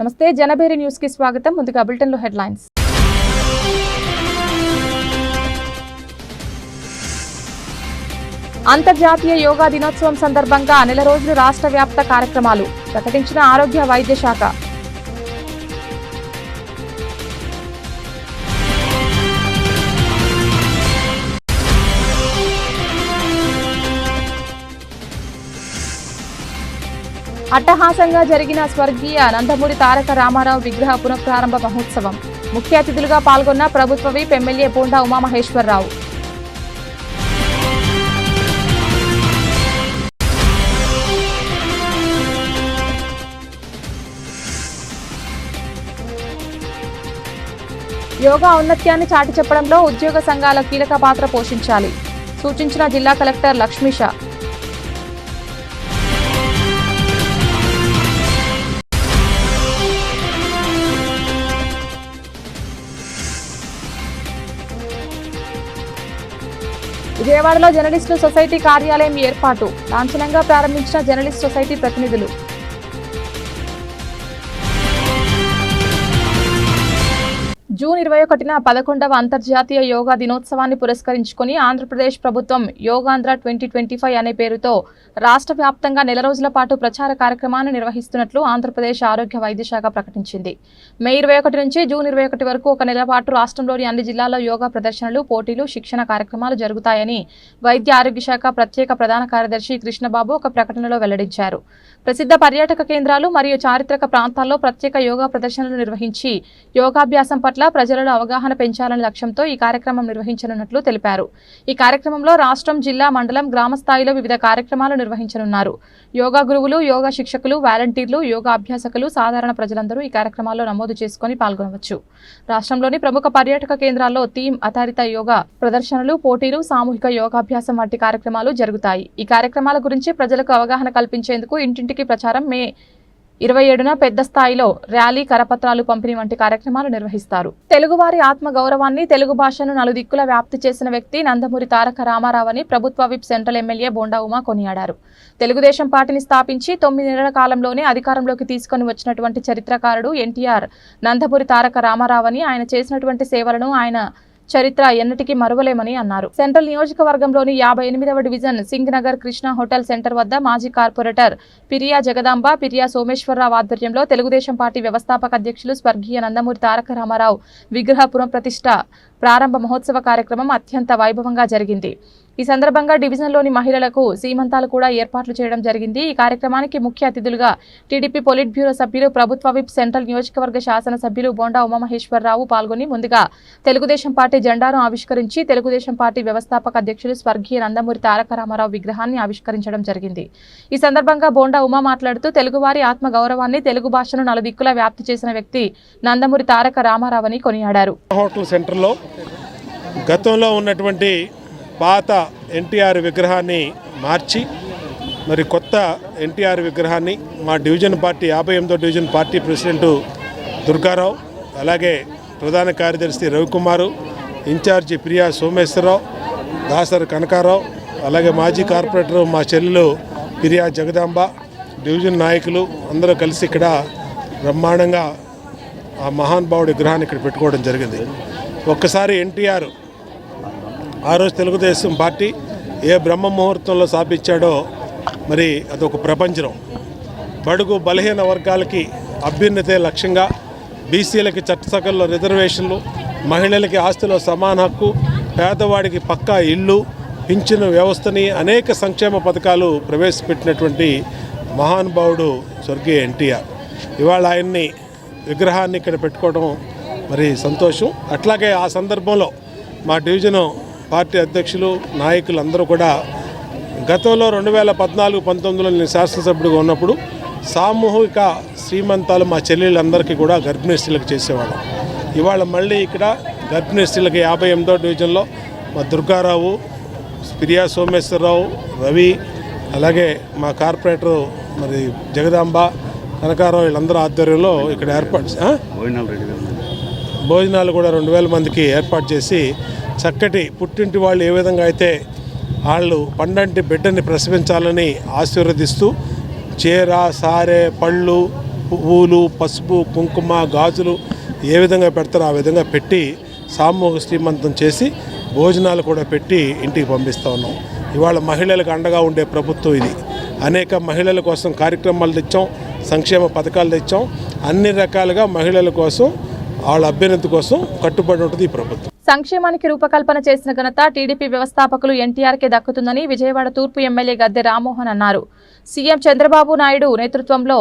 నమస్తే జనబేరి న్యూస్ కి స్వాగతం. ముందుగా బులెటిన్ లో హెడ్లైన్స్. అంతర్జాతీయ యోగా దినోత్సవం సందర్భంగా నెల రోజులు రాష్ట్ర వ్యాప్త కార్యక్రమాలు ప్రకటించిన ఆరోగ్య వైద్య శాఖ. అట్టహాసంగా జరిగిన స్వర్గీయ నందమూరి తారక రామారావు విగ్రహ పునఃప్రారంభ మహోత్సవం. ముఖ్య అతిథులుగా పాల్గొన్న ప్రభుత్వ విప్ ఎమ్మెల్యే బోండా ఉమామహేశ్వరరావు. యోగా ఔన్నత్యాన్ని చాటి చెప్పడంలో ఉద్యోగ సంఘాల కీలక పాత్ర పోషించాలి సూచించిన జిల్లా కలెక్టర్ లక్ష్మీష. విజయవాడలో జర్నలిస్టు సొసైటీ కార్యాలయం ఏర్పాటు లాంఛనంగా ప్రారంభించిన జర్నలిస్ట్ సొసైటీ ప్రతినిధులు. జూన్ 21న 11వ అంతర్జాతీయ యోగా దినోత్సవాన్ని పురస్కరించుకుని ఆంధ్రప్రదేశ్ ప్రభుత్వం యోగాంధ్ర 2025 అనే పేరుతో రాష్ట్ర వ్యాప్తంగా నెల రోజుల పాటు ప్రచార కార్యక్రమాన్ని నిర్వహిస్తున్నట్లు ఆంధ్రప్రదేశ్ ఆరోగ్య వైద్య శాఖ ప్రకటించింది. మే 21 నుంచి జూన్ 21 వరకు ఒక నెల పాటు రాష్ట్రంలోని అన్ని జిల్లాల్లో యోగా ప్రదర్శనలు, పోటీలు, శిక్షణ కార్యక్రమాలు జరుగుతాయని వైద్య ఆరోగ్య శాఖ ప్రత్యేక ప్రధాన కార్యదర్శి కృష్ణబాబు ఒక ప్రకటనలో వెల్లడించారు. ప్రసిద్ధ పర్యాటక కేంద్రాలు మరియు చారిత్రక ప్రాంతాల్లో ప్రత్యేక యోగా ప్రదర్శనలు నిర్వహించి యోగాభ్యాసం పట్ల ప్రజలలో అవగాహన పెంచాలనే లక్ష్యంతో ఈ కార్యక్రమం నిర్వహించనున్నట్లు తెలిపారు. ఈ కార్యక్రమంలో రాష్ట్రం, జిల్లా, మండలం, గ్రామ స్థాయిలో వివిధ కార్యక్రమాలు నిర్వహించనున్నారు. యోగా గురువులు, యోగా శిక్షకులు, వాలంటీర్లు, యోగా అభ్యాసకులు, సాధారణ ప్రజలందరూ ఈ కార్యక్రమాల్లో నమోదు చేసుకుని పాల్గొనవచ్చు. రాష్ట్రంలోని ప్రముఖ పర్యాటక కేంద్రాల్లో థీమ్ ఆధారిత యోగా ప్రదర్శనలు, పోటీలు, సామూహిక యోగాభ్యాసం వంటి కార్యక్రమాలు జరుగుతాయి. ఈ కార్యక్రమాల గురించి ప్రజలకు అవగాహన కల్పించేందుకు ఇంటింటికి ప్రచారం, మే 27న పెద్ద స్థాయిలో ర్యాలీ, కరపత్రాలు పంపిణీ వంటి కార్యక్రమాలు నిర్వహిస్తారు. తెలుగువారి ఆత్మ గౌరవాన్ని, తెలుగు భాషను నలుదిక్కుల వ్యాప్తి చేసిన వ్యక్తి నందమూరి తారక రామారావు అని ప్రభుత్వ whip central MLA bonda Uma కొనియాడారు. తెలుగుదేశం పార్టీని స్థాపించి 9 నెలల కాలంలోనే అధికారంలోకి తీసుకొని వచ్చినటువంటి చరిత్రకారుడు ఎన్టీఆర్ నందమూరి తారక రామారావు అని, ఆయన చేసినటువంటి సేవలను, ఆయన చరిత్ర ఎన్నటికీ మరువలేమని అన్నారు. సెంట్రల్ నియోజకవర్గంలోని 58వ division Singh Nagar Krishna hotel centre వద్ద మాజీ కార్పొరేటర్ పిరియా జగదాంబ, పిరియా సోమేశ్వరరావు ఆధ్వర్యంలో తెలుగుదేశం పార్టీ వ్యవస్థాపక అధ్యక్షులు స్వర్గీయ నందమూరి తారక రామారావు విగ్రహ పునఃప్రతిష్ఠ ప్రారంభ మహోత్సవ కార్యక్రమం అత్యంత వైభవంగా జరిగింది. ఈ సందర్భంగా డివిజన్లోని మహిళలకు సీమంతాలు కూడా ఏర్పాట్లు చేయడం జరిగింది. ఈ కార్యక్రమానికి ముఖ్య అతిథులుగా టీడీపీ పొలిట్ బ్యూరో సభ్యులు, ప్రభుత్వ విప్, సెంట్రల్ నియోజకవర్గ శాసన సభ్యులు బోండా ఉమామహేశ్వరరావు పాల్గొని ముందుగా తెలుగుదేశం పార్టీ జెండాను ఆవిష్కరించి తెలుగుదేశం పార్టీ వ్యవస్థాపక అధ్యక్షులు స్వర్గీయ నందమూరి తారక రామారావు విగ్రహాన్ని ఆవిష్కరించడం జరిగింది. ఈ సందర్భంగా బోండా ఉమా మాట్లాడుతూ తెలుగువారి ఆత్మ గౌరవాన్ని, తెలుగు భాషను నలుదిక్కుల వ్యాప్తి చేసిన వ్యక్తి నందమూరి తారక రామారావు అని కొనియాడారు. హోటల్ సెంటర్లో గతంలో ఉన్నటువంటి పాత ఎన్టీఆర్ విగ్రహాన్ని మార్చి మరి కొత్త ఎన్టీఆర్ విగ్రహాన్ని మా డివిజన్ పార్టీ 58వ డివిజన్ పార్టీ ప్రెసిడెంట్ దుర్గారావు, అలాగే ప్రధాన కార్యదర్శి రవికుమారు, ఇన్ఛార్జి ప్రియా సోమేశ్వరరావు, దాసరి కనకారావు, అలాగే మాజీ కార్పొరేటర్ మా చెల్లెలు పిరియా జగదాంబ, డివిజన్ నాయకులు అందరూ కలిసి ఇక్కడ బ్రహ్మాండంగా ఆ మహానుభావుడి విగ్రహాన్ని ఇక్కడ పెట్టుకోవడం జరిగింది. ఒక్కసారి ఎన్టీఆర్ ఆ రోజు తెలుగుదేశం పార్టీ ఏ బ్రహ్మ ముహూర్తంలో స్థాపించాడో మరి అదొక ప్రపంచం. బడుగు బలహీన వర్గాలకి అభ్యున్నతే లక్ష్యంగా, బీసీలకి చట్టసభల్లో రిజర్వేషన్లు, మహిళలకి ఆస్తిలో సమాన హక్కు, పేదవాడికి పక్కా ఇల్లు, పింఛను వ్యవస్థని, అనేక సంక్షేమ పథకాలు ప్రవేశపెట్టినటువంటి మహానుభావుడు స్వర్గీయ ఎన్టీఆర్. ఇవాళ ఆయన్ని విగ్రహాన్ని ఇక్కడ పెట్టుకోవడం మరి సంతోషం. అట్లాగే ఆ సందర్భంలో మా డివిజను పార్టీ అధ్యక్షులు, నాయకులు అందరూ కూడా గతంలో 2014-19లో నేను శాసనసభ్యుడిగా ఉన్నప్పుడు సామూహిక శ్రీమంతాలు మా చెల్లెళ్ళందరికీ కూడా గర్భిణీ స్త్రీలకు చేసేవాళ్ళం. ఇవాళ మళ్ళీ ఇక్కడ గర్భిణీ స్త్రీలకి 58వ డివిజన్లో మా దుర్గారావు, ప్రియా సోమేశ్వరరావు, రవి, అలాగే మా కార్పొరేటరు మరి జగదాంబ, కనకారావు వీళ్ళందరూ ఆధ్వర్యంలో ఇక్కడ భోజనాలు కూడా 2000 మందికి ఏర్పాటు చేసి చక్కటి పుట్టింటి వాళ్ళు ఏ విధంగా అయితే వాళ్ళు పండంటి బిడ్డని ప్రసవించాలని ఆశీర్వదిస్తూ చీర, సారె, పళ్ళు, పువ్వులు, పసుపు, కుంకుమ, గాజులు ఏ విధంగా పెడతారో ఆ విధంగా పెట్టి సామూహిక శ్రీమంతం చేసి భోజనాలు కూడా పెట్టి ఇంటికి పంపిస్తూ ఉన్నాం. ఇవాళ మహిళలకు అండగా ఉండే ప్రభుత్వం ఇది. అనేక మహిళల కోసం కార్యక్రమాలు తెచ్చాం, సంక్షేమ పథకాలు తెచ్చాం. అన్ని రకాలుగా మహిళల కోసం, వాళ్ళ అభ్యున్నతి కోసం కట్టుబడి ఉంటుంది ఈ ప్రభుత్వం. సంక్షేమానికి రూపకల్పన చేసిన ఘనత టీడీపీ వ్యవస్థాపకులు ఎన్టీఆర్కే దక్కుతుందని విజయవాడ తూర్పు ఎమ్మెల్యే గద్దె రామ్మోహన్ అన్నారు. సీఎం చంద్రబాబు నాయుడు నేతృత్వంలో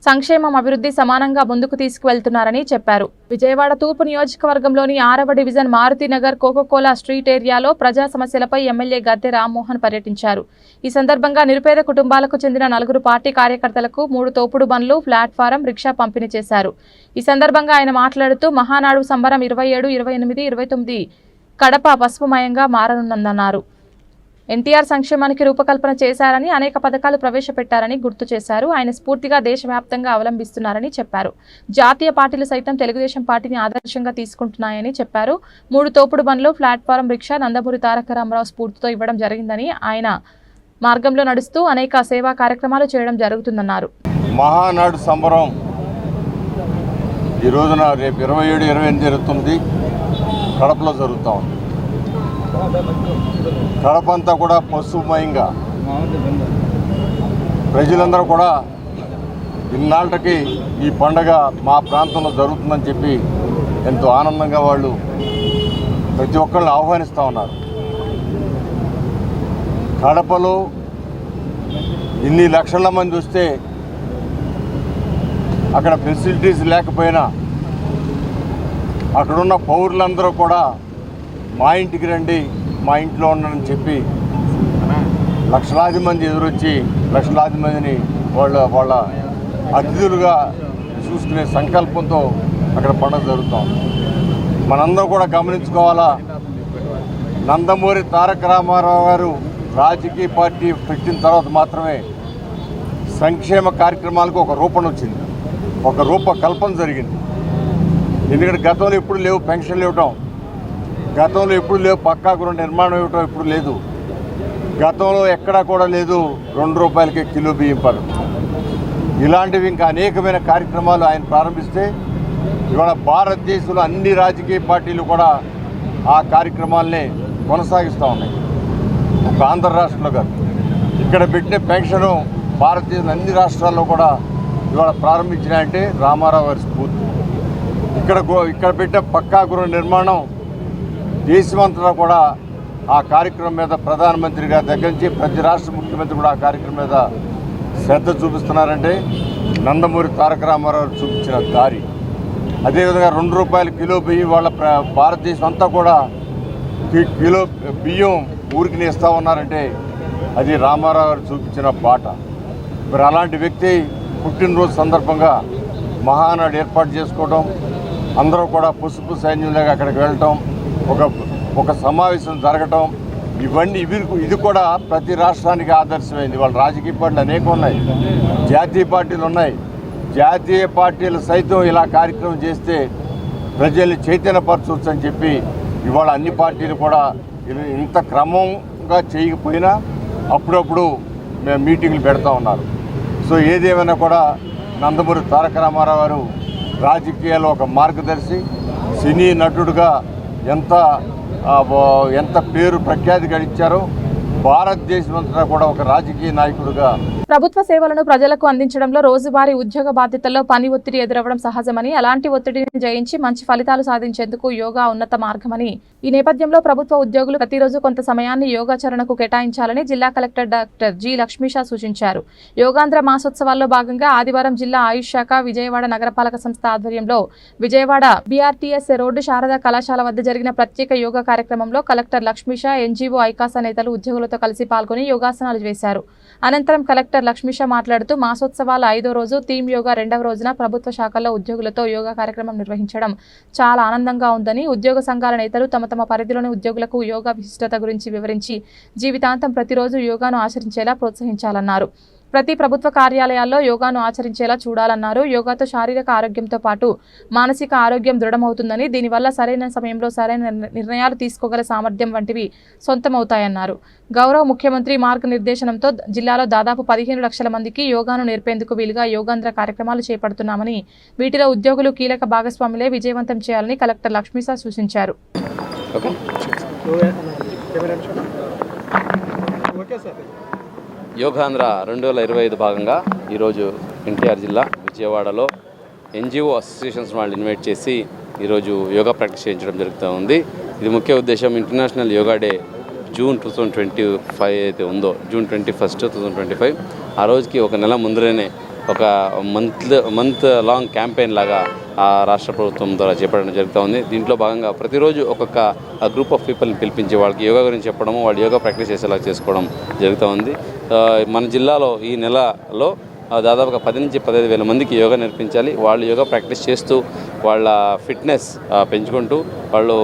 సంక్షేమం, అభివృద్ధి సమానంగా ముందుకు తీసుకువెళ్తున్నారని చెప్పారు. విజయవాడ తూర్పు నియోజకవర్గంలోని 6వ డివిజన్ మారుతినగర్ కోకోకోలా స్ట్రీట్ ఏరియాలో ప్రజా సమస్యలపై ఎమ్మెల్యే గద్దె రామ్మోహన్ పర్యటించారు. ఈ సందర్భంగా నిరుపేద కుటుంబాలకు చెందిన 4 పార్టీ కార్యకర్తలకు 3 తోపుడు బండ్లు, ప్లాట్ఫారం, రిక్షా పంపిణీ చేశారు. ఈ సందర్భంగా ఆయన మాట్లాడుతూ మహానాడు సంబరం 27, 28, 29 కడప పసుపుమయంగా మారనుందన్నారు. ఎన్టీఆర్ సంక్షేమానికి రూపకల్పన చేశారని, అనేక పథకాలు ప్రవేశపెట్టారని గుర్తు చేశారు. ఆయన స్ఫూర్తిగా దేశవ్యాప్తంగా అవలంబిస్తున్నారని చెప్పారు. జాతీయ పార్టీలు సైతం తెలుగుదేశం పార్టీని ఆదర్శంగా తీసుకుంటున్నాయని చెప్పారు. 3 తోపుడు బండ్లు, ప్లాట్ఫారం, రిక్షా నందమూరి తారక రామారావు స్ఫూర్తితో ఇవ్వడం జరిగిందని, ఆయన మార్గంలో నడుస్తూ అనేక సేవా కార్యక్రమాలు చేయడం జరుగుతుందన్నారు. మహానాడు సంబరం ఈ రోజున రేపు 27, 28, 29 కడపలో జరుగుతూ ఉంది. కడప అంతా కూడా పశుమయంగా ప్రజలందరూ కూడా ఇన్నాళ్ళకి ఈ పండగ మా ప్రాంతంలో జరుగుతుందని చెప్పి ఎంతో ఆనందంగా వాళ్ళు ప్రతి ఒక్కరిని ఆహ్వానిస్తూ ఉన్నారు. కడపలో ఇన్ని లక్షల మంది వస్తే అక్కడ ఫెసిలిటీస్ లేకపోయినా అక్కడున్న పౌరులందరూ కూడా మా ఇంటికి రండి, మా ఇంట్లో ఉండని చెప్పి లక్షలాది మంది ఎదురొచ్చి లక్షలాది మందిని వాళ్ళ అతిథులుగా చూసుకునే సంకల్పంతో అక్కడ పండుగ జరుగుతాం. మనందరం కూడా గమనించుకోవాలా, నందమూరి తారక రామారావు గారు రాజకీయ పార్టీ పెట్టిన తర్వాత మాత్రమే సంక్షేమ కార్యక్రమాలకు ఒక రూపణ వచ్చింది, ఒక రూపకల్పన జరిగింది. ఎందుకంటే గతంలో ఎప్పుడు లేవు పెన్షన్లు ఇవ్వటం, గతంలో ఎప్పుడు లేవు పక్కా గృహ నిర్మాణం ఇవ్వటం ఎప్పుడు లేదు, గతంలో ఎక్కడా కూడా లేదు 2 రూపాయలకే కిలో బియ్యం పథకం. ఇలాంటివి ఇంకా అనేకమైన కార్యక్రమాలు ఆయన ప్రారంభిస్తే ఇవాళ భారతదేశంలో అన్ని రాజకీయ పార్టీలు కూడా ఆ కార్యక్రమాలనే కొనసాగిస్తూ ఉన్నాయి. ఒక ఆంధ్ర రాష్ట్రంలో కాదు, ఇక్కడ పెట్టిన పెన్షను భారతదేశం అన్ని రాష్ట్రాల్లో కూడా ఇవాళ ప్రారంభించినాయంటే రామారావు గారి స్ఫూర్తి. ఇక్కడ పెట్టిన పక్కా గృహ నిర్మాణం దేశమంతటా కూడా ఆ కార్యక్రమం మీద ప్రధానమంత్రి గారి దగ్గర నుంచి ప్రతి రాష్ట్ర ముఖ్యమంత్రి కూడా ఆ కార్యక్రమం మీద శ్రద్ధ చూపిస్తున్నారంటే నందమూరి తారక రామారావు చూపించిన దారి. అదేవిధంగా 2 రూపాయల కిలో బియ్యం వాళ్ళ భారతదేశం అంతా కూడా కిలో బియ్యం ఊరికి ఇస్తూ ఉన్నారంటే అది రామారావు గారు చూపించిన బాట. మరి అలాంటి వ్యక్తి పుట్టినరోజు సందర్భంగా మహానాడు ఏర్పాటు చేసుకోవడం, అందరూ కూడా పసుపు సైన్యంలాగా అక్కడికి వెళ్ళటం, ఒక సమావేశం జరగటం, ఇది కూడా ప్రతి రాష్ట్రానికి ఆదర్శమైంది. వాళ్ళ రాజకీయ పార్టీలు అనేకం ఉన్నాయి, జాతీయ పార్టీలు ఉన్నాయి. జాతీయ పార్టీలు సైతం ఇలా కార్యక్రమం చేస్తే ప్రజల్ని చైతన్యపరచవచ్చు అని చెప్పి ఇవాళ అన్ని పార్టీలు కూడా ఇంత క్రమంగా చేయకపోయినా అప్పుడప్పుడు మేము మీటింగ్లు పెడతా ఉన్నారు. సో ఏదేమైనా కూడా నందమూరి తారక రామారావు గారు రాజకీయాల్లో ఒక మార్గదర్శి, సినీ నటుడుగా ఎంత పేరు ప్రఖ్యాతి గడించారో భారతదేశం అంతా కూడా ఒక రాజకీయ నాయకుడిగా ప్రభుత్వ సేవలను ప్రజలకు అందించడంలో రోజువారీ ఉద్యోగ బాధ్యతల్లో పని ఒత్తిడి ఎదురవ్వడం సహజమని, అలాంటి ఒత్తిడిని జయించి మంచి ఫలితాలు సాధించేందుకు యోగా ఉన్నత మార్గమని, ఈ నేపథ్యంలో ప్రభుత్వ ఉద్యోగులు ప్రతిరోజు కొంత సమయాన్ని యోగాచరణకు కేటాయించాలని జిల్లా కలెక్టర్ డాక్టర్ జి లక్ష్మీషా సూచించారు. యోగాంధ్ర మాసోత్సవాల్లో భాగంగా ఆదివారం జిల్లా ఆయుష్ శాఖ విజయవాడ నగరపాలక సంస్థ ఆధ్వర్యంలో విజయవాడ బీఆర్టీఎస్ రోడ్డు శారదా కళాశాల వద్ద జరిగిన ప్రత్యేక యోగా కార్యక్రమంలో కలెక్టర్ లక్ష్మీషా, ఎన్జీఓ ఐకాసా నేతలు ఉద్యోగులతో కలిసి పాల్గొని యోగాసనాలు వేశారు. అనంతరం కలెక్టర్ లక్ష్మీషా మాట్లాడుతూ మాసోత్సవాల 5వ రోజు థీమ్ యోగా 2వ రోజున ప్రభుత్వ శాఖల్లో ఉద్యోగులతో యోగా కార్యక్రమం నిర్వహించడం చాలా ఆనందంగా ఉందని, ఉద్యోగ సంఘాల నేతలు తమ పరిధిలోని ఉద్యోగులకు యోగా విశిష్టత గురించి వివరించి జీవితాంతం ప్రతిరోజు యోగాను ఆచరించేలా ప్రోత్సహించాలన్నారు. ప్రతి ప్రభుత్వ కార్యాలయాల్లో యోగాను ఆచరించేలా చూడాలన్నారు. యోగాతో శారీరక ఆరోగ్యంతో పాటు మానసిక ఆరోగ్యం దృఢమవుతుందని, దీనివల్ల సరైన సమయంలో సరైన నిర్ణయాలు తీసుకోగల సామర్థ్యం వంటివి సొంతమవుతాయన్నారు. గౌరవ ముఖ్యమంత్రి మార్గనిర్దేశనంతో జిల్లాలో దాదాపు 15 లక్షల మందికి యోగాను నేర్పేందుకు వీలుగా యోగాంధ్ర కార్యక్రమాలు చేపడుతున్నామని, వీటిలో ఉద్యోగులు కీలక భాగస్వాములే విజయవంతం చేయాలని కలెక్టర్ లక్ష్మీసా సూచించారు. యోగాంధ్ర 2025 భాగంగా ఈరోజు ఎన్టీఆర్ జిల్లా విజయవాడలో ఎన్జిఓ అసోసియేషన్స్ వాళ్ళు ఇన్వైట్ చేసి ఈరోజు యోగా ప్రాక్టీస్ చేయించడం జరుగుతూ ఉంది. ఇది ముఖ్య ఉద్దేశం ఇంటర్నేషనల్ యోగా డే జూన్ 2025 అయితే ఉందో, జూన్ 21, 2025 ఆ రోజుకి ఒక నెల ముందరనే ఒక మంత్ లాంగ్ క్యాంపెయిన్ లాగా ఆ రాష్ట్ర ప్రభుత్వం ద్వారా చేపట్టడం జరుగుతూ ఉంది. దీంట్లో భాగంగా ప్రతిరోజు ఒక్కొక్క గ్రూప్ ఆఫ్ పీపుల్ని పిలిపించి వాళ్ళకి యోగా గురించి చెప్పడము, వాళ్ళు యోగా ప్రాక్టీస్ చేసేలా చేసుకోవడం జరుగుతూ ఉంది. మన జిల్లాలో ఈ నెలలో దాదాపుగా 10 నుంచి 15 వేల మందికి యోగా నేర్పించాలి. వాళ్ళు యోగా ప్రాక్టీస్ చేస్తూ వాళ్ళ ఫిట్నెస్ పెంచుకుంటూ వాళ్ళు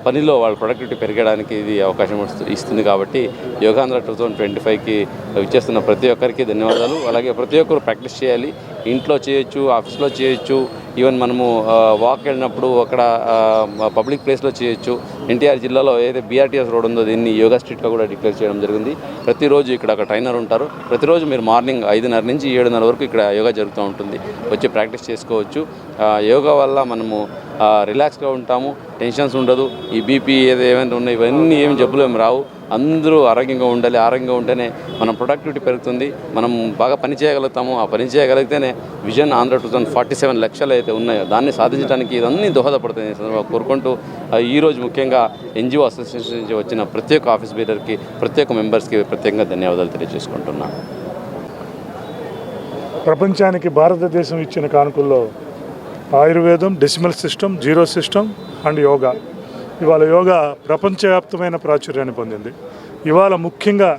పనిలో వాళ్ళ ప్రొడక్టివిటీ పెరగడానికి ఇది అవకాశం ఇస్తుంది. కాబట్టి యోగాంధ్ర 2025కి ఇచ్చేస్తున్న ప్రతి ఒక్కరికి ధన్యవాదాలు. అలాగే ప్రతి ఒక్కరు ప్రాక్టీస్ చేయాలి. ఇంట్లో చేయొచ్చు, ఆఫీస్లో చేయొచ్చు, ఈవెన్ మనము వాక్ వెళ్ళినప్పుడు అక్కడ పబ్లిక్ ప్లేస్లో చేయొచ్చు. ఎన్టీఆర్ జిల్లాలో ఏదైతే బీఆర్టీఎస్ రోడ్ ఉందో దీన్ని యోగా స్ట్రీట్గా కూడా డిక్లేర్ చేయడం జరిగింది. ప్రతిరోజు ఇక్కడ ఒక ట్రైనర్ ఉంటారు. ప్రతిరోజు మీరు మార్నింగ్ 5:30 నుంచి 7:30 వరకు ఇక్కడ యోగా జరుగుతూ ఉంటుంది. వచ్చి ప్రాక్టీస్ చేసుకోవచ్చు. యోగా వల్ల మనము రిలాక్స్గా ఉంటాము, టెన్షన్స్ ఉండదు. ఈ బీపీ ఏమైనా ఉన్నాయి ఇవన్నీ ఏమి జబ్బులు ఏమి రావు. అందరూ ఆరోగ్యంగా ఉండాలి. ఆరోగ్యంగా ఉంటేనే మనం ప్రొడక్టివిటీ పెరుగుతుంది, మనం బాగా పని చేయగలుగుతాము. ఆ పని చేయగలిగితేనే విజన్ ఆంధ్ర 2047 లక్షలు అయితే ఉన్నాయో దాన్ని సాధించడానికి ఇవన్నీ దోహదపడుతుంది కోరుకుంటూ ఈరోజు ముఖ్యంగా ఎన్జిఓ అసోసియేషన్ నుంచి వచ్చిన ప్రతి ఒక్క ఆఫీస్ బీరర్కి, ప్రతి ఒక్క మెంబర్స్కి ప్రత్యేకంగా ధన్యవాదాలు తెలియజేసుకుంటున్నాను. ప్రపంచానికి భారతదేశం ఇచ్చిన కానుకల్లో ఆయుర్వేదం, decimal system, zero system and yoga. ఇవాళ యోగా ప్రపంచవ్యాప్తమైన ప్రాచుర్యాన్ని పొందింది. ఇవాళ ముఖ్యంగా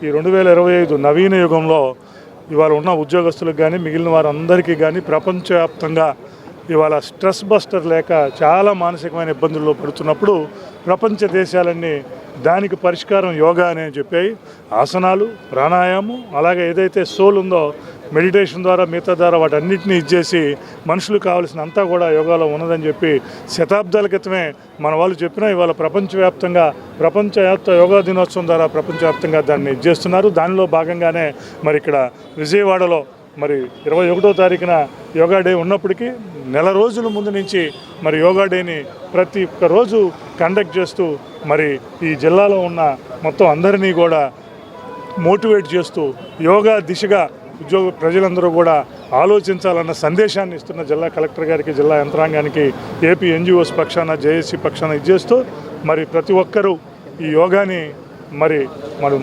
ఈ 2025 నవీన యుగంలో ఇవాళ ఉన్న ఉద్యోగస్తులకు కానీ మిగిలిన వారందరికీ కానీ ప్రపంచవ్యాప్తంగా ఇవాళ స్ట్రెస్ బస్టర్ లేక చాలా మానసికమైన ఇబ్బందుల్లో పడుతున్నప్పుడు ప్రపంచ దేశాలన్నీ దానికి పరిష్కారం యోగా అని చెప్పాయి. ఆసనాలు, ప్రాణాయామం, అలాగే ఏదైతే సోల్ ఉందో మెడిటేషన్ ద్వారా, మిగతా ద్వారా వాటన్నిటిని ఇచ్చేసి మనుషులకు కావాల్సిన అంతా కూడా యోగాలో ఉన్నదని చెప్పి శతాబ్దాల క్రితమే మన వాళ్ళు చెప్పినా ఇవాళ ప్రపంచవ్యాప్త యోగా దినోత్సవం ద్వారా ప్రపంచవ్యాప్తంగా దాన్ని ఇచ్చేస్తున్నారు. దానిలో భాగంగానే మరి ఇక్కడ విజయవాడలో మరి 21వ తారీఖున యోగా డే ఉన్నప్పటికీ నెల రోజుల ముందు నుంచి మరి యోగా డేని ప్రతి ఒక్క రోజు కండక్ట్ చేస్తూ మరి ఈ జిల్లాలో ఉన్న మొత్తం అందరినీ కూడా మోటివేట్ చేస్తూ యోగా దిశగా ప్రజలందరూ కూడా ఆలోచించాలన్న సందేశాన్ని ఇస్తున్న జిల్లా కలెక్టర్ గారికి, జిల్లా యంత్రాంగానికి, ఏపీ ఎన్జిఓస్ పక్షాన, జేఏసీ పక్షాన ఇచ్చేస్తూ మరి ప్రతి ఒక్కరూ ఈ యోగాని మరి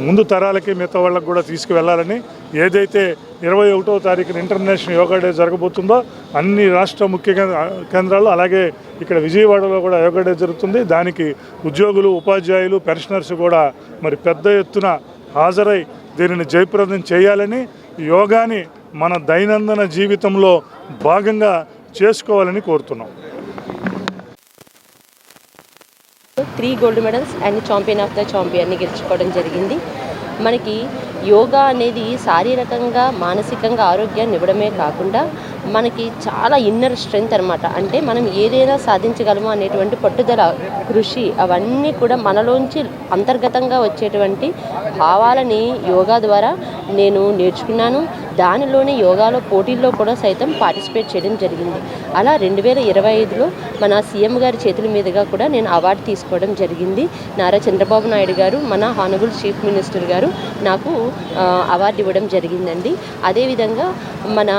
ముందు తరాలకి మిగతా వాళ్ళకి కూడా తీసుకువెళ్ళాలని, ఏదైతే 21వ తారీఖున ఇంటర్నేషనల్ యోగా డే జరగబోతుందో అన్ని రాష్ట్ర ముఖ్య కేంద్రాలు అలాగే ఇక్కడ విజయవాడలో కూడా యోగా డే జరుగుతుంది. దానికి ఉద్యోగులు, ఉపాధ్యాయులు, పెన్షనర్స్ కూడా మరి పెద్ద ఎత్తున హాజరై దీనిని జయప్రదం చేయాలని, యోగాని మన దైనందిన జీవితంలో భాగంగా చేసుకోవాలని కోరుతున్నాం. 3 gold medals and champion of the ఛాంపియన్ని గెలుచుకోవడం జరిగింది. మనకి యోగా అనేది శారీరకంగా, మానసికంగా ఆరోగ్యాన్ని ఇవ్వడమే కాకుండా మనకి చాలా ఇన్నర్ స్ట్రెంగ్త్ అనమాట. అంటే మనం ఏదైనా సాధించగలము అనేటువంటి పట్టుదల, కృషి అవన్నీ కూడా మనలోంచి అంతర్గతంగా వచ్చేటువంటి భావాలని యోగా ద్వారా నేను నేర్చుకున్నాను. దానిలోనే యోగాలో పోటీల్లో కూడా సైతం పార్టిసిపేట్ చేయడం జరిగింది. అలా 2025లో మన సీఎం గారి చేతుల మీదుగా కూడా నేను అవార్డు తీసుకోవడం జరిగింది. నారా చంద్రబాబు నాయుడు గారు, మన హానబుల్ చీఫ్ మినిస్టర్ గారు నాకు అవార్డు ఇవ్వడం జరిగిందండి. అదేవిధంగా మన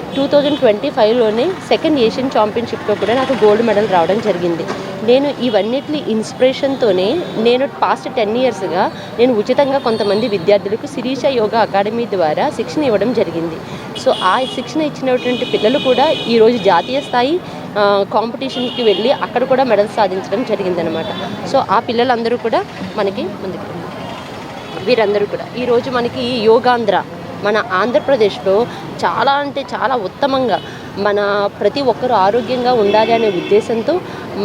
2025లోనే సెకండ్ ఏషియన్ ఛాంపియన్షిప్లో కూడా నాకు గోల్డ్ మెడల్ రావడం జరిగింది. నేను ఇవన్నిటి ఇన్స్పిరేషన్తోనే నేను పాస్ట్ 10 ఇయర్స్గా నేను ఉచితంగా కొంతమంది విద్యార్థులకు శిరీష యోగా అకాడమీ ద్వారా శిక్షణ ఇవ్వడం జరిగింది. సో ఆ శిక్షణ ఇచ్చినటువంటి పిల్లలు కూడా ఈరోజు జాతీయ స్థాయి కాంపిటీషన్కి వెళ్ళి అక్కడ కూడా మెడల్స్ సాధించడం జరిగిందనమాట. సో ఆ పిల్లలందరూ కూడా మనకి ముందుకు వీరందరూ కూడా ఈరోజు మనకి యోగాంధ్ర మన ఆంధ్రప్రదేశ్లో చాలా అంటే చాలా ఉత్తమంగా మన ప్రతి ఒక్కరూ ఆరోగ్యంగా ఉండాలి అనే ఉద్దేశంతో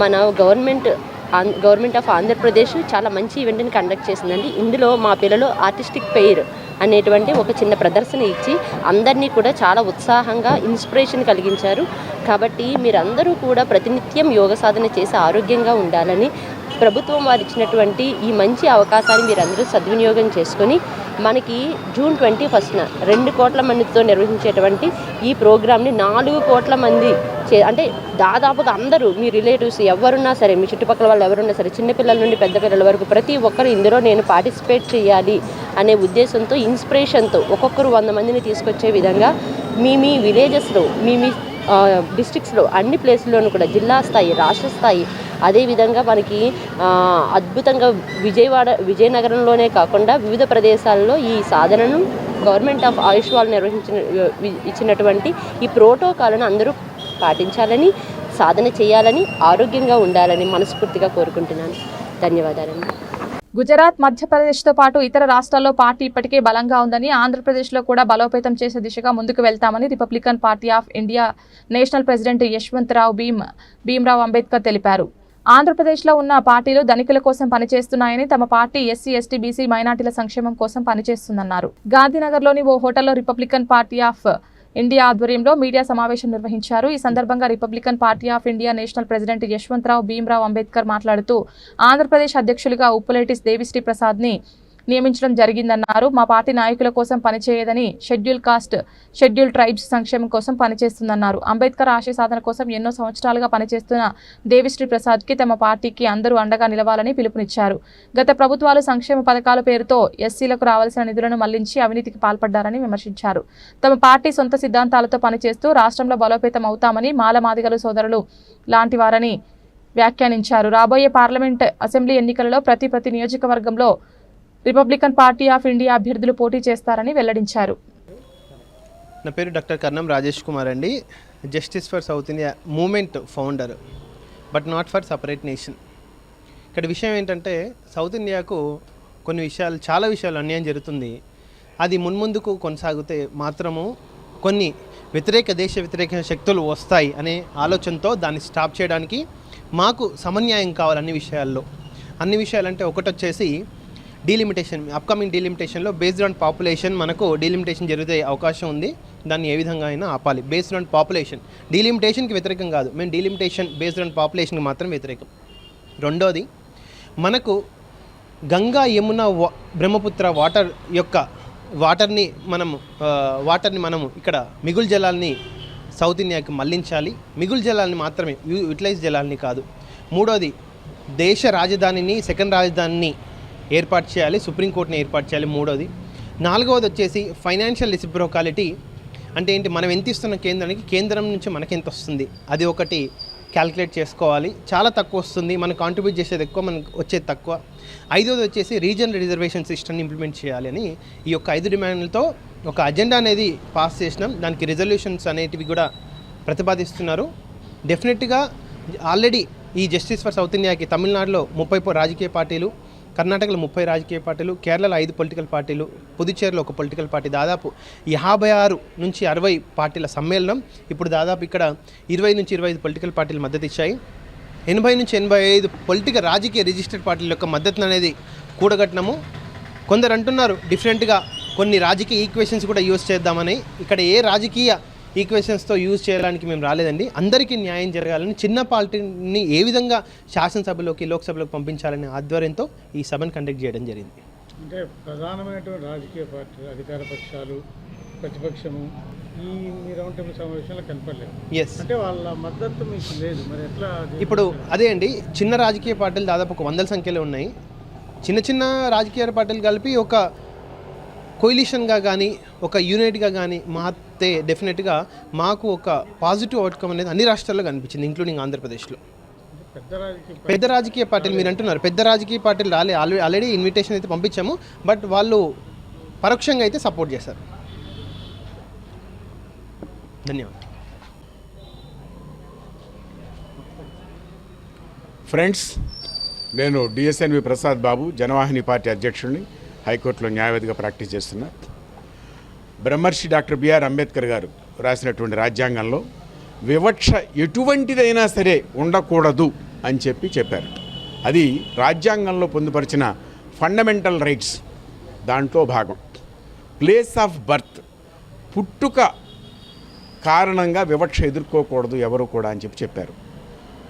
మన గవర్నమెంట్ ఆఫ్ ఆంధ్రప్రదేశ్ చాలా మంచి ఈవెంట్ని కండక్ట్ చేసిందండి. ఇందులో మా పిల్లలు ఆర్టిస్టిక్ పెయిర్ అనేటువంటి ఒక చిన్న ప్రదర్శన ఇచ్చి అందరినీ కూడా చాలా ఉత్సాహంగా ఇన్స్పిరేషన్ కలిగించారు. కాబట్టి మీరందరూ కూడా ప్రతినిత్యం యోగ సాధన చేసి ఆరోగ్యంగా ఉండాలని, ప్రభుత్వం వారు ఇచ్చినటువంటి ఈ మంచి అవకాశాన్ని మీరందరూ సద్వినియోగం చేసుకొని మనకి జూన్ 21న 2 కోట్ల మందితో నిర్వహించేటువంటి ఈ ప్రోగ్రామ్ని 4 కోట్ల మంది అంటే దాదాపుగా అందరూ మీ రిలేటివ్స్ ఎవరున్నా సరే, మీ చుట్టుపక్కల వాళ్ళు ఎవరున్నా సరే, చిన్నపిల్లల నుండి పెద్ద పిల్లల వరకు ప్రతి ఒక్కరు ఇందులో నేను పార్టిసిపేట్ చేయాలి అనే ఉద్దేశంతో, ఇన్స్పిరేషన్తో ఒక్కొక్కరు 100 మందిని తీసుకొచ్చే విధంగా మీ విలేజెస్లో, మీ డిస్ట్రిక్ట్స్లో అన్ని ప్లేస్ల్లోనూ కూడా జిల్లా స్థాయి, రాష్ట్ర స్థాయి, అదేవిధంగా మనకి అద్భుతంగా విజయనగరంలోనే కాకుండా వివిధ ప్రదేశాల్లో ఈ సాధనను గవర్నమెంట్ ఆఫ్ ఆయుష్ వాళ్ళు ఇచ్చినటువంటి ఈ ప్రోటోకాల్ను అందరూ పాటించాలని, సాధన చేయాలని, ఆరోగ్యంగా ఉండాలని మనస్ఫూర్తిగా కోరుకుంటున్నాను. ధన్యవాదాలండి. గుజరాత్, మధ్యప్రదేశ్తో పాటు ఇతర రాష్ట్రాల్లో పార్టీ ఇప్పటికే బలంగా ఉందని, ఆంధ్రప్రదేశ్లో కూడా బలోపేతం చేసే దిశగా ముందుకు వెళ్తామని Republican party of India national president Yashwantrao Bhimrao Ambedkar తెలిపారు. ఆంధ్రప్రదేశ్లో ఉన్న పార్టీలు ధనికుల కోసం పనిచేస్తున్నాయని, తమ పార్టీ ఎస్సీ, ఎస్టీ, బీసీ, మైనార్టీల సంక్షేమం కోసం పనిచేస్తుందన్నారు. గాంధీనగర్లోని ఓ హోటల్లో రిపబ్లికన్ పార్టీ ఆఫ్ ఇండియా ఆధ్వర్యంలో మీడియా సమావేశం నిర్వహించారు. ఈ సందర్భంగా Republican party of India national president Yashwantrao Bhimrao Ambedkar మాట్లాడుతూ, ఆంధ్రప్రదేశ్ అధ్యక్షులుగా ఉప్పులేటి దేవిశ్రీ ప్రసాద్ని నియమించడం జరిగిందన్నారు. మా పార్టీ నాయకుల కోసం పనిచేయదని, షెడ్యూల్ కాస్ట్, షెడ్యూల్ ట్రైబ్స్ సంక్షేమం కోసం పనిచేస్తుందన్నారు. అంబేద్కర్ ఆశయ సాధన కోసం ఎన్నో సంవత్సరాలుగా పనిచేస్తున్న దేవిశ్రీ ప్రసాద్కి తమ పార్టీకి అందరూ అండగా నిలవాలని పిలుపునిచ్చారు. గత ప్రభుత్వాలు సంక్షేమ పథకాల పేరుతో ఎస్సీలకు రావాల్సిన నిధులను మళ్లించి అవినీతికి పాల్పడ్డారని విమర్శించారు. తమ పార్టీ సొంత సిద్ధాంతాలతో పనిచేస్తూ రాష్ట్రంలో బలోపేతం అవుతామని, మాలమాదిగలు సోదరులు లాంటి వారని వ్యాఖ్యానించారు. రాబోయే పార్లమెంట్, అసెంబ్లీ ఎన్నికలలో ప్రతి నియోజకవర్గంలో రిపబ్లికన్ పార్టీ ఆఫ్ ఇండియా అభ్యర్థులు పోటీ చేస్తారని వెల్లడించారు. నా పేరు డాక్టర్ కర్ణం రాజేష్ కుమార్ అండి. Justice for south India moment founder, but not for separate nation. ఇక్కడ విషయం ఏంటంటే, సౌత్ ఇండియాకు కొన్ని విషయాలు, చాలా విషయాలు అన్యాయం జరుగుతుంది. అది మున్ముందుకు కొనసాగితే మాత్రము కొన్ని దేశ వ్యతిరేక శక్తులు వస్తాయి అనే ఆలోచనతో దాన్ని స్టాప్ చేయడానికి మాకు సమన్యాయం కావాలి అన్ని విషయాలంటే ఒకటి వచ్చేసి డీలిమిటేషన్. అప్కమింగ్ డీలిమిటేషన్లో బేస్డ్ ఆన్ పాపులేషన్ మనకు డీలిమిటేషన్ జరిగే అవకాశం ఉంది. దాన్ని ఏ విధంగా అయినా ఆపాలి. బేస్డ్ ఆన్ పాపులేషన్, డీలిమిటేషన్కి వ్యతిరేకం కాదు, మేము డీలిమిటేషన్ బేస్డ్ ఆన్ పాపులేషన్కి మాత్రం వ్యతిరేకం. రెండోది, మనకు గంగా, యమున, బ్రహ్మపుత్ర వాటర్ని మనము ఇక్కడ మిగులు జలాల్ని సౌత్ ఇండియాకి మళ్లించాలి. మిగులు జలాల్ని మాత్రమే, యూటిలైజ్ జలాల్ని కాదు. మూడోది, దేశ రాజధానిని, సెకండ్ రాజధానిని ఏర్పాటు చేయాలి, సుప్రీంకోర్టుని ఏర్పాటు చేయాలి. మూడోది. నాలుగవది వచ్చేసి ఫైనాన్షియల్ రెసిప్రోకాలిటీ. అంటే ఏంటి, మనం ఎంత ఇస్తున్న కేంద్రానికి, కేంద్రం నుంచి మనకి ఎంత వస్తుంది, అది ఒకటి క్యాలిక్యులేట్ చేసుకోవాలి. చాలా తక్కువ వస్తుంది, మనం కాంట్రిబ్యూట్ చేసేది ఎక్కువ, మనకు వచ్చేది తక్కువ. ఐదవది వచ్చేసి రీజనల్ రిజర్వేషన్ సిస్టమ్ని ఇంప్లిమెంట్ చేయాలి అని ఈ యొక్క 5 డిమాండ్లతో ఒక అజెండా అనేది పాస్ చేసినాం. దానికి రిజల్యూషన్స్ అనేటివి కూడా ప్రతిపాదిస్తున్నారు. డెఫినెట్గా ఆల్రెడీ ఈ జస్టిస్ ఫర్ సౌత్ ఇండియాకి తమిళనాడులో 30 రాజకీయ పార్టీలు, కర్ణాటకలో 30 రాజకీయ పార్టీలు, కేరళలో 5 పొలిటికల్ పార్టీలు, పుదుచ్చేరిలో 1 పొలిటికల్ పార్టీ, దాదాపు 56 నుంచి 60 పార్టీల సమ్మేళనం. ఇప్పుడు దాదాపు ఇక్కడ 20 నుంచి 25 పొలిటికల్ పార్టీలు మద్దతు ఇచ్చాయి. 80 నుంచి 85 రాజకీయ రిజిస్టర్డ్ పార్టీల యొక్క మద్దతు అనేది కూడగట్టినాము. కొందరు అంటున్నారు డిఫరెంట్గా కొన్ని రాజకీయ ఈక్వేషన్స్ కూడా యూజ్ చేద్దామని. ఇక్కడ ఏ రాజకీయ ఈక్వేషన్స్తో యూజ్ చేయడానికి మేము రాలేదండి. అందరికీ న్యాయం జరగాలని, చిన్న పార్టీని ఏ విధంగా శాసనసభలోకి, లోక్సభలోకి పంపించాలనే ఆధ్వర్యంతో ఈ సభను కండక్ట్ చేయడం జరిగింది. అంటే ప్రధానమైనటువంటి రాజకీయ పార్టీలు, అధికార పక్షాలు, ప్రతిపక్షము ఈ మీ రౌండ్ టేబుల్ సమావేశంలో కనపడలేదు. అంటే వాళ్ళ మద్దతు మీకు లేదు, మరి ఎట్లా? ఇప్పుడు అదే అండి, చిన్న రాజకీయ పార్టీలు దాదాపు 100 సంఖ్యలో ఉన్నాయి. చిన్న రాజకీయ పార్టీలు కలిపి ఒక కోయిలిషన్గా కానీ, ఒక యూనిట్గా కానీ మాతే డెఫినెట్గా మాకు ఒక పాజిటివ్ అవుట్కమ్ అనేది అన్ని రాష్ట్రాల్లో కనిపించింది, ఇంక్లూడింగ్ ఆంధ్రప్రదేశ్లో. పెద్ద రాజకీయ పార్టీలు మీరు అంటున్నారు, పెద్ద రాజకీయ పార్టీలు ఆల్రెడీ ఇన్విటేషన్ అయితే పంపించాము, బట్ వాళ్ళు పరోక్షంగా అయితే సపోర్ట్ చేశారు. ధన్యవాదాలు. ఫ్రెండ్స్, నేను డిఎస్ఎన్వి ప్రసాద్ బాబు, జనవాహిని పార్టీ అధ్యక్షుడిని, హైకోర్టులో న్యాయవాదిగా ప్రాక్టీస్ చేస్తున్నా. బ్రహ్మర్షి డాక్టర్ బిఆర్ అంబేద్కర్ గారు రాసినటువంటి రాజ్యాంగంలో వివక్ష ఎటువంటిదైనా సరే ఉండకూడదు అని చెప్పారు. అది రాజ్యాంగంలో పొందుపరిచిన ఫండమెంటల్ రైట్స్ దాంట్లో భాగం. ప్లేస్ ఆఫ్ బర్త్, పుట్టుక కారణంగా వివక్ష ఎదుర్కోకూడదు ఎవరు కూడా అని చెప్పారు.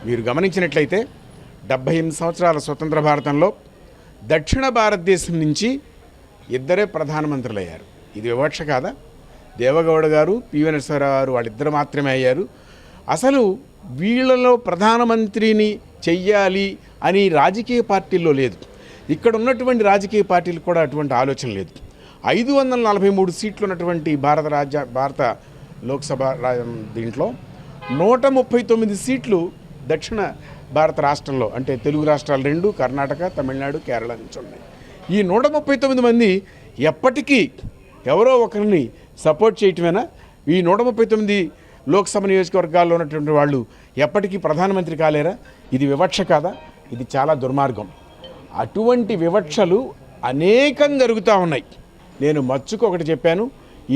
మీరు గమనించినట్లయితే 78 సంవత్సరాల స్వతంత్ర భారతంలో దక్షిణ భారతదేశం నుంచి ఇద్దరే ప్రధానమంత్రులు అయ్యారు. ఇది వివక్ష కాదా? దేవగౌడ గారు, పివి నరసింహారావు గారు వాళ్ళిద్దరు మాత్రమే అయ్యారు. అసలు వీళ్ళలో ప్రధానమంత్రిని చెయ్యాలి అని రాజకీయ పార్టీల్లో లేదు. ఇక్కడ ఉన్నటువంటి రాజకీయ పార్టీలు కూడా అటువంటి ఆలోచన లేదు. 543 సీట్లు ఉన్నటువంటి భారత లోక్సభ దీంట్లో 139 సీట్లు దక్షిణ భారత రాష్ట్రంలో, అంటే తెలుగు రాష్ట్రాలు 2, కర్ణాటక, తమిళనాడు, కేరళ నుంచి ఉన్నాయి. ఈ 139 మంది ఎప్పటికీ ఎవరో ఒకరిని సపోర్ట్ చేయటమేనా? ఈ 139 లోక్సభ నియోజకవర్గాల్లో ఉన్నటువంటి వాళ్ళు ఎప్పటికీ ప్రధానమంత్రి కాలేరా? ఇది వివక్ష కాదా? ఇది చాలా దుర్మార్గం. అటువంటి వివక్షలు అనేకం జరుగుతూ ఉన్నాయి. నేను మచ్చుకు ఒకటి చెప్పాను,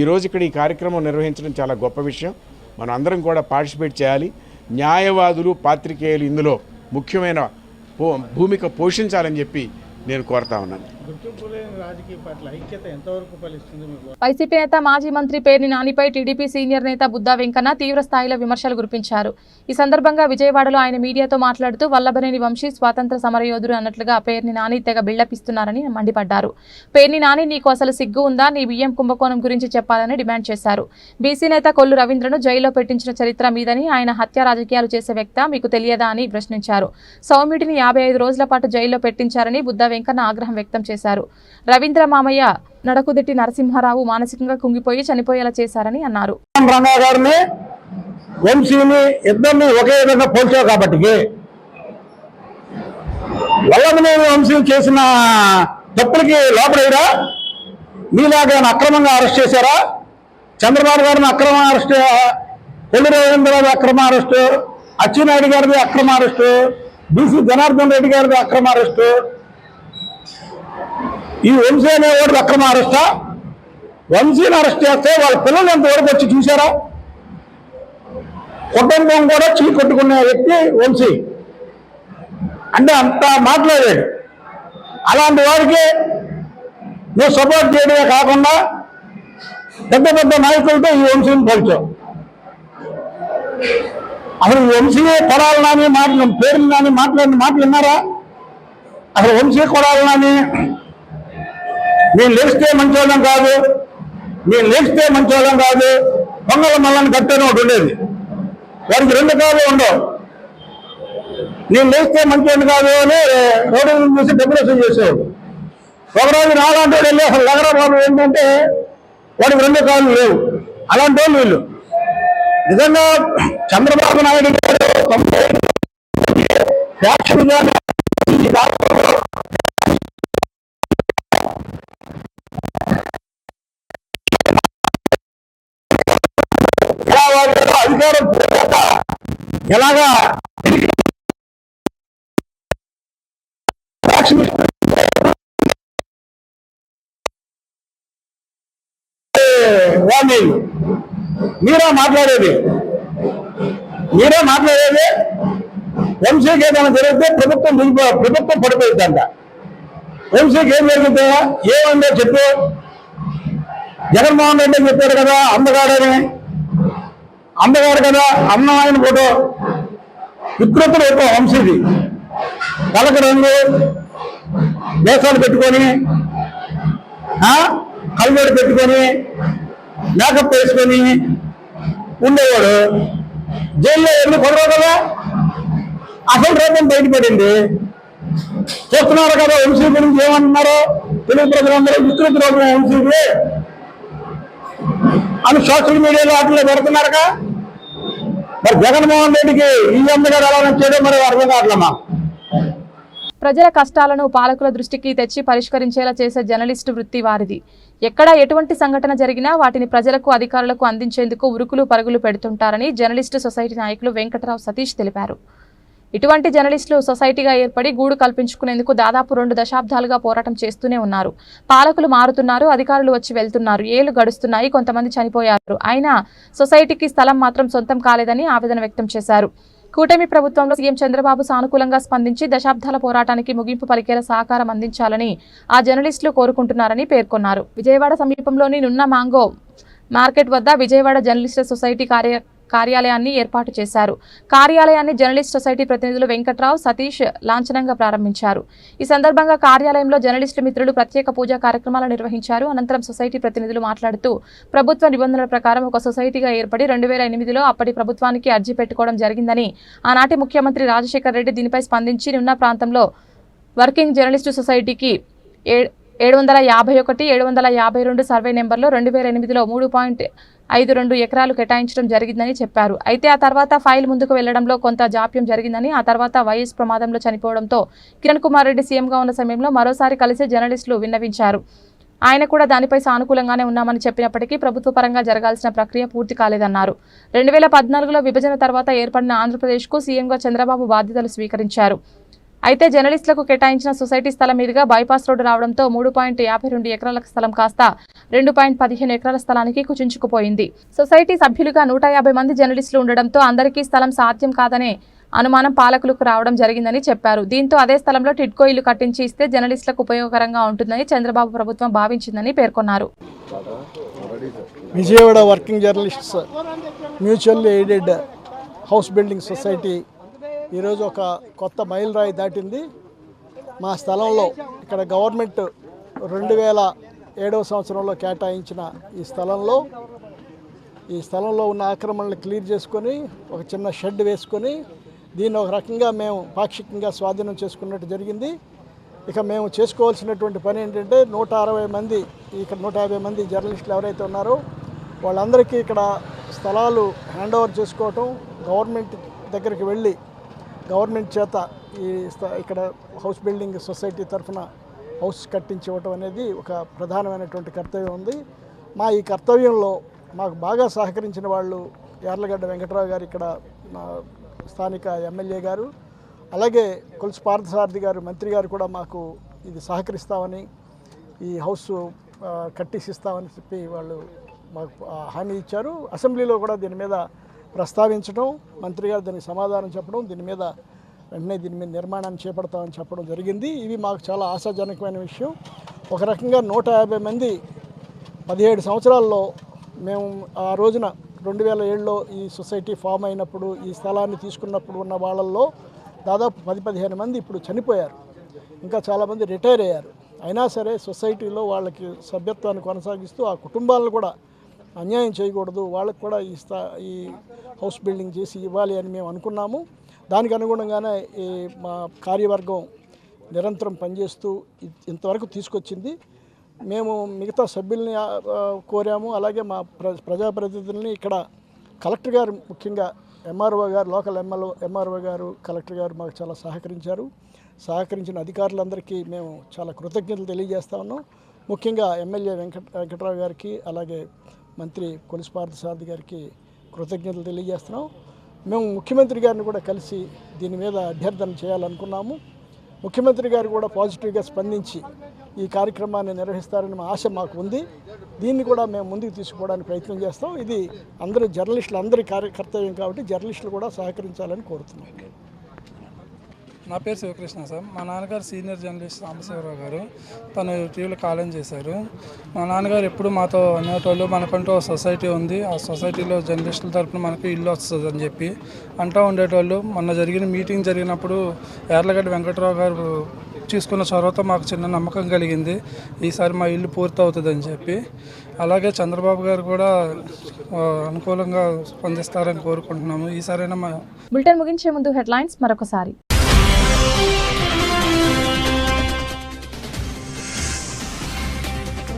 ఈరోజు ఇక్కడ ఈ కార్యక్రమం నిర్వహించడం చాలా గొప్ప విషయం. మనం అందరం కూడా పార్టిసిపేట్ చేయాలి. న్యాయవాదులు, పాత్రికేయులు ఇందులో ముఖ్యమైన భూమిక పోషించాలని చెప్పి నేను కోరుతా ఉన్నాను. వైసీపీ నేత మాజీ మంత్రి పేర్ని నానిపై టీడీపీ సీనియర్ నేత బుద్దా వెంకన్న తీవ్ర స్థాయిలో విమర్శలు గురిపించారు. ఈ సందర్భంగా విజయవాడలో ఆయన మీడియాతో మాట్లాడుతూ వల్లభనేని వంశీ స్వాతంత్ర సమరయోధుడు అన్నట్లుగా పేర్ని నాని తెగ బిల్డప్ ఇస్తున్నారని మండిపడ్డారు. పేర్ని నాని, నీకు అసలు సిగ్గు ఉందా? నీ బియ్యం కుంభకోణం గురించి చెప్పాలని డిమాండ్ చేశారు. బీసీ నేత కొల్లు రవీంద్రను జైల్లో పెట్టించిన చరిత్ర మీదని, ఆయన హత్య రాజకీయాలు చేసే వ్యక్తి మీకు తెలియదా అని ప్రశ్నించారు. సౌమ్యుడిని 55 రోజుల పాటు జైల్లో పెట్టించారని బుద్దా వెంకన్న ఆగ్రహం వ్యక్తం చేశారు. రవీంద్ర మామయ్య నడకుదిట్టి నరసింహారావు మానసికంగా కుంగిపోయి చనిపోయేలా చేశారని అన్నారు. రంగా గారిని, వంశీని ఇద్దరిని ఒకే విధంగా పోల్చావు కాబట్టి వల్లభనేని వంశీ చేసిన తప్పులకి లోపడేరా? మీలాగా అక్రమంగా అరెస్ట్ చేశారా? చంద్రబాబు గారిని అక్రమ అరెస్ట్, కొల్లు రవీంద్రరావు అక్రమ అరెస్టు, అచ్చెన్నాయుడు గారిది అక్రమ అరెస్టు, బీసీ జనార్దన్ రెడ్డి గారిది అక్రమ అరెస్టు, ఈ వంశీ అనే ఓటు అక్రమ అరెస్టా? వంశీని అరెస్ట్ చేస్తే వాళ్ళ పిల్లలు ఎంతవరకు వచ్చి చూసారా? కుటుంబం కూడా చీ కొట్టుకునే వ్యక్తి వంశీ. అంటే అంత మాట్లాడాడు. అలాంటి వారికి నువ్వు సపోర్ట్ చేయడమే కాకుండా పెద్ద పెద్ద నాయకులతో ఈ వంశీని పోల్చావు. అసలు వంశీ కొడాలి నాని పేరు నాని మాట్లాడిన మాటలు విన్నారా? అసలు వంశీ కొడాలి నాని నేను లేస్తే మంచోళ్ళం కాదు, నేను లేస్తే మంచోళ్ళం కాదు, పొంగల మల్లని కట్టని ఒకటి ఉండేది, వారికి 2 కాళ్ళు ఉండవు. నేను లేస్తే మంచోళ్ళు కాదు అని రోడ్డు చూసి డెకరేషన్ చేసేవాడు. ఒకరోజు నాలాంటి వాడు వెళ్ళి అసలు నగరబాబు ఏంటంటే వాడికి 2 కాళ్ళు లేవు. అలాంటి వాళ్ళు వీళ్ళు. నిజంగా చంద్రబాబు నాయుడు గారు ఫ్యాక్షన్గా అధికారం ఎలాగా మీరే మాట్లాడేది వంశీకి ఏదైనా జరిగితే ప్రభుత్వం పడిపోయిందంట. వంశీకి ఏం జరుగుతుందా? ఏమందో చెప్పు. జగన్మోహన్ రెడ్డి చెప్పారు కదా అందగాడు కదా, అన్నమైన ఫోటో వికృత రూపం వంశీది. తలకు రంగు వేషాలు పెట్టుకొని, కళ్ళజోడు పెట్టుకొని, మేకప్ వేసుకొని ఉండేవాడు. జైల్లో ఎన్ని కుదరవు కదా, అసలు రూపం బయటపడింది. చూస్తున్నారు కదా వంశీ గురించి ఏమంటున్నారో తెలుగు ప్రజలందరూ. వికృత రూపం వంశీది అని సోషల్ మీడియాలో వాటిలో పెడుతున్నారుగా. మరి జగన్మోహన్ రెడ్డికి ఈ అందగారు ఎలా వచ్చాడో మరి అర్థం కావట్లమ్మా. ప్రజల కష్టాలను పాలకుల దృష్టికి తెచ్చి పరిష్కరించేలా చేసే జర్నలిస్టు వృత్తి వారిది. ఎక్కడ ఎటువంటి సంఘటన జరిగినా వాటిని ప్రజలకు, అధికారులకు అందించేందుకు ఉరుకులు పరుగులు పెడుతుంటారని జర్నలిస్టు సొసైటీ నాయకులు వెంకటరావు సతీష్ తెలిపారు. ఇటువంటి జర్నలిస్టులు సొసైటీగా ఏర్పడి గూడు కల్పించుకునేందుకు దాదాపు 2 దశాబ్దాలుగా పోరాటం చేస్తూనే ఉన్నారు. పాలకులు మారుతున్నారు, అధికారులు వచ్చి వెళ్తున్నారు, ఏళ్లు గడుస్తున్నాయి, కొంతమంది చనిపోయారు. అయినా సొసైటీకి స్థలం మాత్రం సొంతం కాలేదని ఆవేదన వ్యక్తం చేశారు. కూటమి ప్రభుత్వంలో సీఎం చంద్రబాబు సానుకూలంగా స్పందించి దశాబ్దాల పోరాటానికి ముగింపు పలికేలా సహకారం అందించాలని ఆ జర్నలిస్టులు కోరుకుంటున్నారని పేర్కొన్నారు. విజయవాడ సమీపంలోని నున్న మ్యాంగో మార్కెట్ వద్ద విజయవాడ జర్నలిస్టు సొసైటీ కార్యాలయాన్ని ఏర్పాటు చేశారు. కార్యాలయాన్ని జర్నలిస్ట్ సొసైటీ ప్రతినిధులు వెంకట్రావు, సతీష్ లాంఛనంగా ప్రారంభించారు. ఈ సందర్భంగా కార్యాలయంలో జర్నలిస్టు మిత్రులు ప్రత్యేక పూజా కార్యక్రమాలు నిర్వహించారు. అనంతరం సొసైటీ ప్రతినిధులు మాట్లాడుతూ ప్రభుత్వ నిబంధనల ప్రకారం ఒక సొసైటీగా ఏర్పడి 2008లో అప్పటి ప్రభుత్వానికి అర్జీ పెట్టుకోవడం జరిగిందని, ఆనాటి ముఖ్యమంత్రి రాజశేఖర్ రెడ్డి దీనిపై స్పందించి నున్న ప్రాంతంలో వర్కింగ్ జర్నలిస్టు సొసైటీకి 751, 752 సర్వే నెంబర్లో 2008లో 3.52 ఎకరాలు కేటాయించడం జరిగిందని చెప్పారు. అయితే ఆ తర్వాత ఫైల్ ముందుకు వెళ్లడంలో కొంత జాప్యం జరిగిందని, ఆ తర్వాత వైఎస్ ప్రమాదంలో చనిపోవడంతో కిరణ్ కుమార్ రెడ్డి సీఎంగా ఉన్న సమయంలో మరోసారి కలిసి జర్నలిస్టులు విన్నవించారు. ఆయన కూడా దానిపై సానుకూలంగానే ఉన్నామని చెప్పినప్పటికీ ప్రభుత్వ పరంగా జరగాల్సిన ప్రక్రియ పూర్తి కాలేదన్నారు. 2014లో విభజన తర్వాత ఏర్పడిన ఆంధ్రప్రదేశ్కు సీఎంగా చంద్రబాబు బాధ్యతలు స్వీకరించారు. అయితే జర్నలిస్టులకు కేటాయించిన సొసైటీ స్థలం మీదుగా బైపాస్ రోడ్డు రావడంతో 3.52 ఎకరాల స్థలం కాస్త 2.15 ఎకరాల స్థలానికి కుచించుకుపోయింది. సొసైటీ సభ్యులుగా 150 మంది జర్నలిస్టులు ఉండడంతో అందరికీ స్థలం సాధ్యం కాదనే అనుమానం పాలకులకు రావడం జరిగిందని చెప్పారు. దీంతో అదే స్థలంలో టిడ్కో ఇల్లు కట్టించి ఇస్తే జర్నలిస్టులకు ఉపయోగకరంగా ఉంటుందని చంద్రబాబు ప్రభుత్వం భావించిందని పేర్కొన్నారు. Vijayawada working journalists mutual aided house building society ఈరోజు ఒక కొత్త మైలురాయి దాటింది. మా స్థలంలో ఇక్కడ గవర్నమెంట్ 2007వ సంవత్సరంలో కేటాయించిన ఈ స్థలంలో ఉన్న ఆక్రమణలు క్లియర్ చేసుకొని ఒక చిన్న షెడ్ వేసుకొని దీన్ని ఒక రకంగా మేము పాక్షికంగా స్వాధీనం చేసుకున్నట్టు జరిగింది. ఇక మేము చేసుకోవాల్సినటువంటి పని ఏంటంటే 150 మంది జర్నలిస్టులు ఎవరైతే ఉన్నారో వాళ్ళందరికీ ఇక్కడ స్థలాలు హ్యాండ్ ఓవర్ చేసుకోవటం, గవర్నమెంట్ దగ్గరికి వెళ్ళి గవర్నమెంట్ చేత ఇక్కడ హౌస్ బిల్డింగ్ సొసైటీ తరఫున హౌస్ కట్టించివ్వటం అనేది ఒక ప్రధానమైనటువంటి కర్తవ్యం ఉంది. మా ఈ కర్తవ్యంలో మాకు బాగా సహకరించిన వాళ్ళు యార్లగడ్డ వెంకట్రావు గారు, ఇక్కడ స్థానిక ఎమ్మెల్యే గారు, అలాగే కొలుసు పార్థసారథి గారు మంత్రి గారు కూడా మాకు ఇది సహకరిస్తామని, ఈ హౌస్ కట్టిసిస్తామని చెప్పి వాళ్ళు మాకు హామీ ఇచ్చారు. అసెంబ్లీలో కూడా దీని మీద ప్రస్తావించడం, మంత్రి గారు దానికి సమాధానం చెప్పడం, దీని మీద నిర్మాణాన్ని చేపడతామని చెప్పడం జరిగింది. ఇవి మాకు చాలా ఆశాజనకమైన విషయం. ఒక రకంగా 150 మంది 17 సంవత్సరాల్లో మేము ఆ రోజున 2007లో ఈ సొసైటీ ఫామ్ అయినప్పుడు ఈ స్థలాన్ని తీసుకున్నప్పుడు ఉన్న వాళ్ళల్లో దాదాపు 10-15 మంది ఇప్పుడు చనిపోయారు, ఇంకా చాలామంది రిటైర్ అయ్యారు. అయినా సరే సొసైటీలో వాళ్ళకి సభ్యత్వాన్ని కొనసాగిస్తూ ఆ కుటుంబాలను కూడా అన్యాయం చేయకూడదు, వాళ్ళకు కూడా ఈ హౌస్ బిల్డింగ్ చేసి ఇవ్వాలి అని మేము అనుకున్నాము. దానికి అనుగుణంగానే ఈ మా కార్యవర్గం నిరంతరం పనిచేస్తూ ఇంతవరకు తీసుకొచ్చింది. మేము మిగతా సభ్యుల్ని కోరాము, అలాగే మా ప్రజాప్రతినిధుల్ని ఇక్కడ కలెక్టర్ గారు, ముఖ్యంగా ఎంఆర్ఓ గారు, లోకల్ ఎంఆర్ఓ గారు, కలెక్టర్ గారు మాకు చాలా సహకరించారు. సహకరించిన అధికారులందరికీ మేము చాలా కృతజ్ఞతలు తెలియజేస్తా ఉన్నాం. ముఖ్యంగా ఎమ్మెల్యే వెంకట్రావు గారికి, అలాగే మంత్రి కొలుసు పార్థసారథి గారికి కృతజ్ఞతలు తెలియజేస్తున్నాం. మేము ముఖ్యమంత్రి గారిని కూడా కలిసి దీని మీద అభ్యర్థన చేయాలనుకున్నాము. ముఖ్యమంత్రి గారు కూడా పాజిటివ్గా స్పందించి ఈ కార్యక్రమాన్ని నిర్వహిస్తారని మా ఆశ మాకు ఉంది. దీన్ని కూడా మేము ముందుకు తీసుకుపోవడానికి ప్రయత్నం చేస్తాం. ఇది అందరూ జర్నలిస్టులు అందరి కర్తవ్యం కాబట్టి జర్నలిస్టులు కూడా సహకరించాలని కోరుతున్నాం. నా పేరు శివకృష్ణ సార్. మా నాన్నగారు సీనియర్ జర్నలిస్ట్ సాంబశివరావు గారు, తను టీవీలో కాలం చేశారు. మా నాన్నగారు ఎప్పుడు మాతో అనేటోళ్ళు, మనకంటూ సొసైటీ ఉంది, ఆ సొసైటీలో జర్నలిస్టుల తరఫున మనకు ఇల్లు వస్తుంది అని చెప్పి అంటూ ఉండేటోళ్ళు. మొన్న మీటింగ్ జరిగినప్పుడు యార్లగడ్డ వెంకట్రావు గారు తీసుకున్న చొరవతో మాకు చిన్న నమ్మకం కలిగింది, ఈసారి మా ఇల్లు పూర్తి అవుతుందని చెప్పి. అలాగే చంద్రబాబు గారు కూడా అనుకూలంగా స్పందిస్తారని కోరుకుంటున్నాము. ఈసారైనా మా బులెటిన్ ముగించే ముందు హెడ్లైన్స్ మరొకసారి.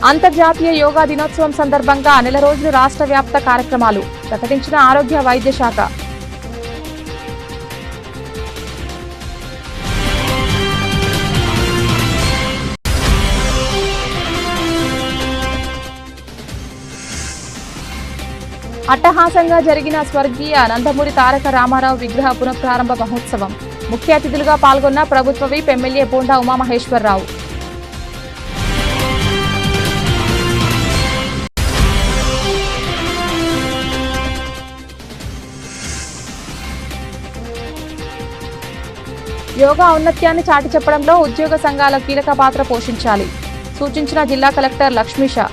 అంతర్జాతీయ యోగా దినోత్సవం సందర్భంగా నెల రోజులు రాష్ట్ర వ్యాప్త కార్యక్రమాలు ప్రకటించిన ఆరోగ్య వైద్య శాఖ. అట్టహాసంగా జరిగిన స్వర్గీయ నందమూరి తారక రామారావు విగ్రహ పునఃప్రారంభ మహోత్సవం. ముఖ్య అతిథులుగా పాల్గొన్న ప్రభుత్వ విప్ ఎమ్మెల్యే బోండా ఉమామహేశ్వరరావు. యోగా ఔన్నత్యాన్ని చాటి చెప్పడంలో ఉద్యోగ సంఘాల కీలక పాత్ర పోషించాలి సూచించిన జిల్లా కలెక్టర్ లక్ష్మీషా.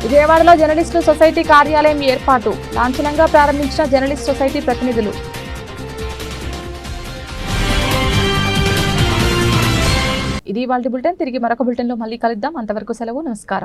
విజయవాడలో జర్నలిస్టులు సొసైటీ కార్యాలయం ఏర్పాటు లాంఛనంగా ప్రారంభించిన జర్నలిస్ట్ సొసైటీ ప్రతినిధులు. ఇది ఇవాల్టి బులెటిన్. తిరిగి మరొక బులెటిన్లో మళ్ళీ కలుద్దాం. అంతవరకు సెలవు. నమస్కారం.